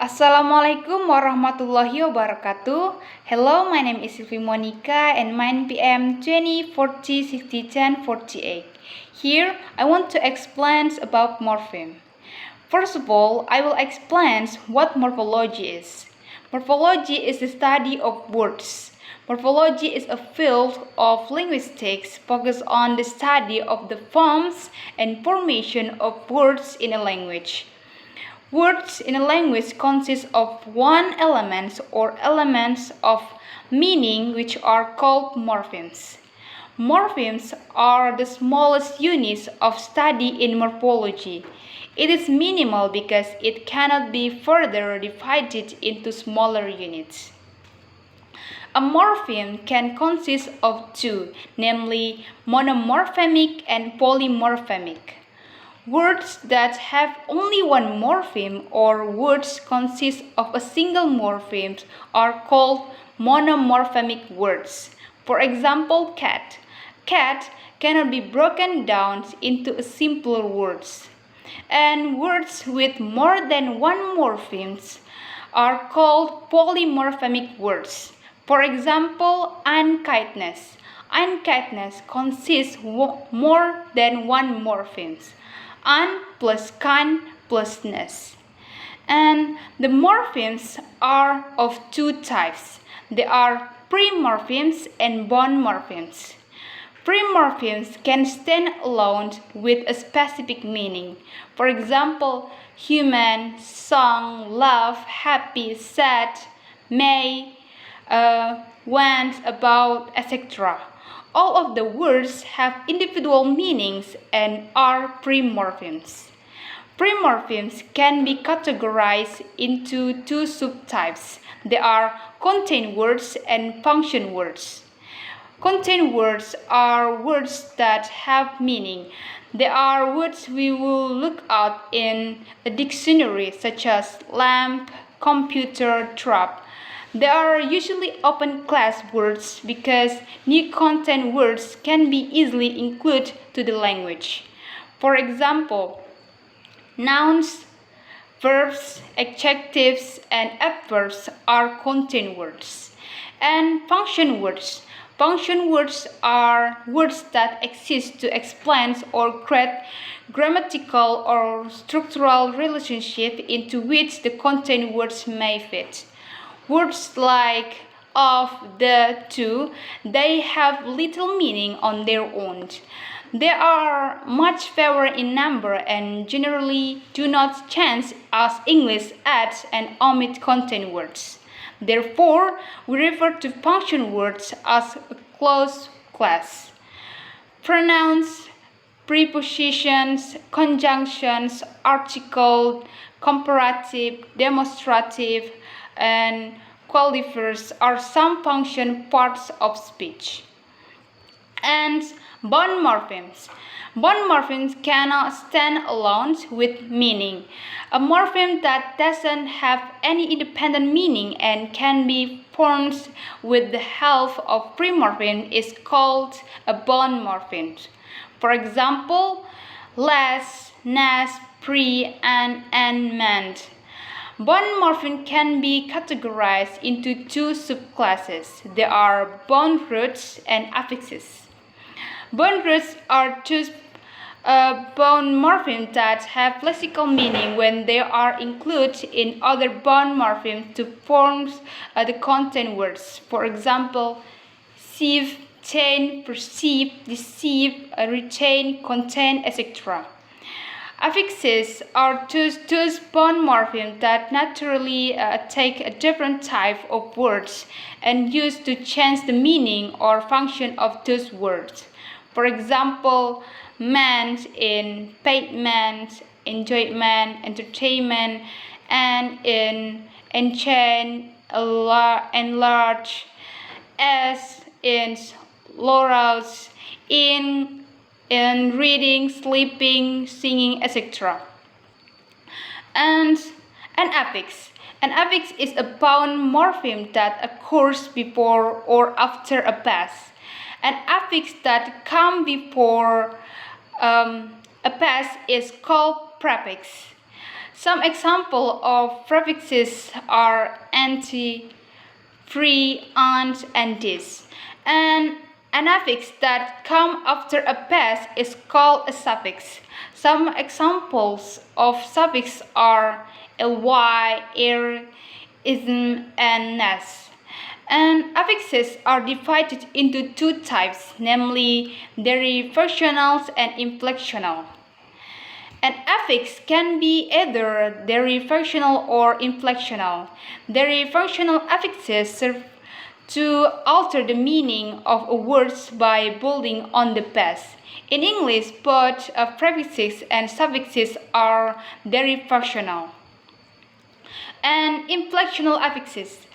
Assalamualaikum warahmatullahi wabarakatuh. Hello, my name is Sylvie Monica and 9 p.m. 20, 40, 60, 10, 48. Here, I want to explain about morpheme. First of all, I will explain what morphology is. Morphology is the study of words. Morphology is a field of linguistics focused on the study of the forms and formation of words in a language. Words in a language consist of one element or elements of meaning which are called morphemes. Morphemes are the smallest units of study in morphology. It is minimal because it cannot be further divided into smaller units. A morpheme can consist of two, namely monomorphemic and polymorphamic. Words that have only one morpheme or words consist of a single morpheme are called monomorphemic words. For example, cat. Cat cannot be broken down into simpler words. And words with more than one morpheme are called polymorphemic words. For example, unkindness. Unkindness consists more than one morpheme. Un plus kind plus ness. And the morphemes are of two types. They are pre-morphemes and bond morphemes. Pre-morphemes can stand alone with a specific meaning. For example, human, song, love, happy, sad, may, went, about, etc. All of the words have individual meanings and are pre-morphemes. Pre-morphemes can be categorized into two subtypes. They are contain words and function words. Contain words are words that have meaning. They are words we will look out in a dictionary, such as lamp, computer, trap. They are usually open class words because new content words can be easily included to the language. For example, nouns, verbs, adjectives, and adverbs are content words. And function words. Function words are words that exist to explain or create grammatical or structural relationship into which the content words may fit. Words like of, the, to, they have little meaning on their own. They are much fewer in number and generally do not change as English adds and omit content words. Therefore, we refer to function words as a closed class. Pronouns, prepositions, conjunctions, article, comparative, demonstrative, and qualifiers are some function parts of speech. And bond morphemes. Bond morphemes cannot stand alone with meaning. A morpheme that doesn't have any independent meaning and can be formed with the help of pre-morpheme is called a bond morpheme. For example, less, nas, pre, and meant. Bond morpheme can be categorized into two subclasses. They are bond roots and affixes. Bond roots are two bond morphemes that have lexical meaning when they are included in other bond morphemes to form the content words. For example, sieve, chain, perceive, deceive, retain, contain, etc. Affixes are two bond morphemes that naturally take a different type of words and used to change the meaning or function of those words. For example, meant in payment, enjoyment, entertainment, and in enchant, enlarge, as in laurels, in reading, sleeping, singing, etc. And an affix. An affix is a bond morpheme that occurs before or after a past. An affix that comes before a past is called prefix. Some examples of prefixes are anti, free, and this. And an affix that comes after a past is called a suffix. Some examples of suffix are ly, ism, and nes. And affixes are divided into two types, namely derivational and inflectional. An affix can be either derivational or inflectional. Derivational affixes serve to alter the meaning of a word by building on the past. In English, both prefixes and suffixes are derivational. And inflectional affixes.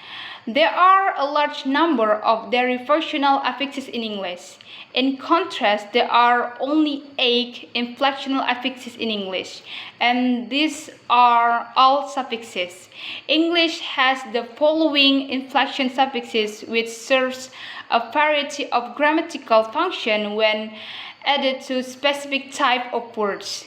There are a large number of derivational affixes in English. In contrast, there are only 8 inflectional affixes in English, and these are all suffixes. English has the following inflection suffixes, which serves a variety of grammatical function when added to specific type of words.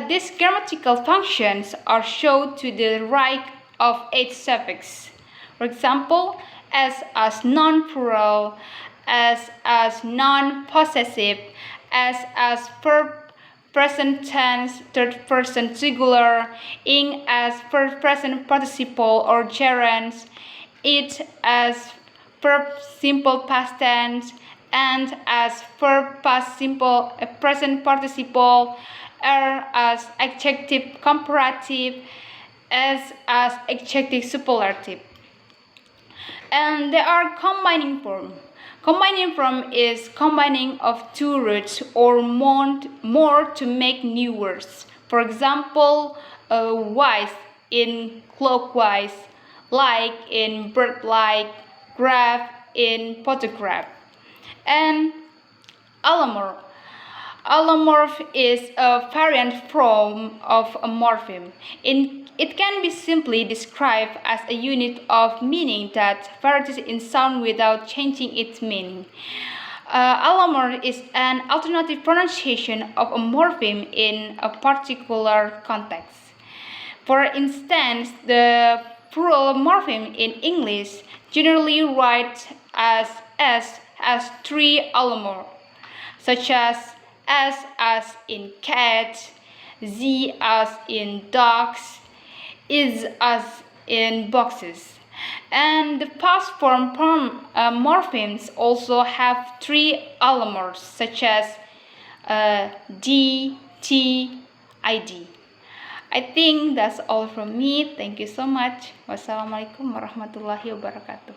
These grammatical functions are shown to the right of each suffix. For example, as non-plural, as non-possessive, as verb present tense, third person singular, ing as first present participle or gerund, it as verb simple past tense, and as verb past simple present participle, as adjective comparative, as adjective superlative. And there are combining form. Combining form is combining of two roots or more to make new words. For example, wise in clockwise, like in bird-like, graph in photograph. And allomorph. Allomorph is a variant form of a morpheme. It can be simply described as a unit of meaning that varies in sound without changing its meaning. Allomorph is an alternative pronunciation of a morpheme in a particular context. For instance, the plural morpheme in English generally writes as S has 3 allomorphs, such as S as in cat, Z as in dogs, is as in boxes. And the past form morphemes also have 3 allomorphs, such as D, T, ID. I think that's all from me. Thank you so much. Wassalamualaikum warahmatullahi wabarakatuh.